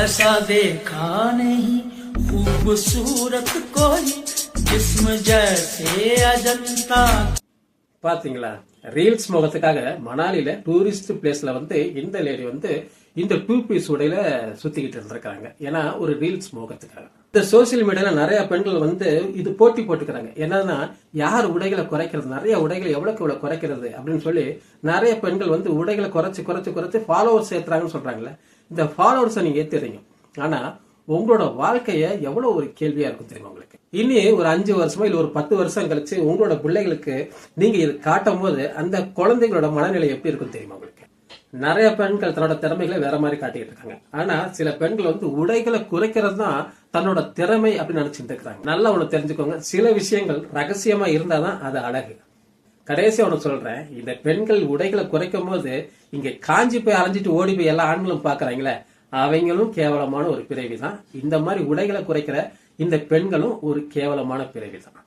ऐसा देखा नहीं खूबसूरत कोई जिस्म जैसे अजंता. பாத்தீங்களா, ரீல்ஸ் முகத்துக்காக மணாலில டூரிஸ்ட் பிளேஸ்ல இந்த லேடி இந்த 2 பீஸ் உடையில சுத்திக்கிட்டு இருந்திருக்காங்க. ஏன்னா ஒரு ரீல்ஸ் முகத்துக்காக. இந்த சோசியல் மீடியால நிறைய பெண்கள் இது போட்டி போட்டுக்கிறாங்க. என்னன்னா யார் உடைகளை குறைக்கிறது, நிறைய உடைகளை எவ்வளவு குறைக்கிறது அப்படின்னு சொல்லி நிறைய பெண்கள் உடைகளை குறைச்சு ஃபாலோவர்ஸ் ஏத்துறாங்கன்னு சொல்றாங்கல்ல. இந்த ஃபாலோவர்ஸை நீங்க ஏத்துறீங்க, ஆனா உங்களோட வாழ்க்கைய எவ்வளவு ஒரு கேள்வியா இருக்கும் தெரியுமா உங்களுக்கு. இனி ஒரு 5 வருஷமோ இல்ல ஒரு 10 வருஷம் கழிச்சு உங்களோட பிள்ளைகளுக்கு நீங்க இது காட்டும் போது அந்த குழந்தைகளோட மனநிலை எப்படி இருக்கும் தெரியுமா உங்களுக்கு. நிறைய பெண்கள் தன்னோட திறமைகளை வேற மாதிரி காட்டிட்டு இருக்காங்க. ஆனா சில பெண்கள் உடைகளை குறைக்கிறது தான் தன்னோட திறமை அப்படின்னு நினைச்சிட்டு இருக்காங்க. நல்லா ஒண்ணு தெரிஞ்சுக்கோங்க, சில விஷயங்கள் ரகசியமா இருந்தாதான் அது அழகு. கடைசியா ஒண்ணு சொல்றேன், இந்த பெண்கள் உடைகளை குறைக்கும் போது இங்க காஞ்சி போய் அலைஞ்சிட்டு ஓடி போய் எல்லா ஆண்களும் பாக்குறாங்களே, அவங்களும் கேவலமான ஒரு பிறவிதான். இந்த மாதிரி உடைகளை குறைக்கிற இந்த பெண்களும் ஒரு கேவலமான பிறவிதான்.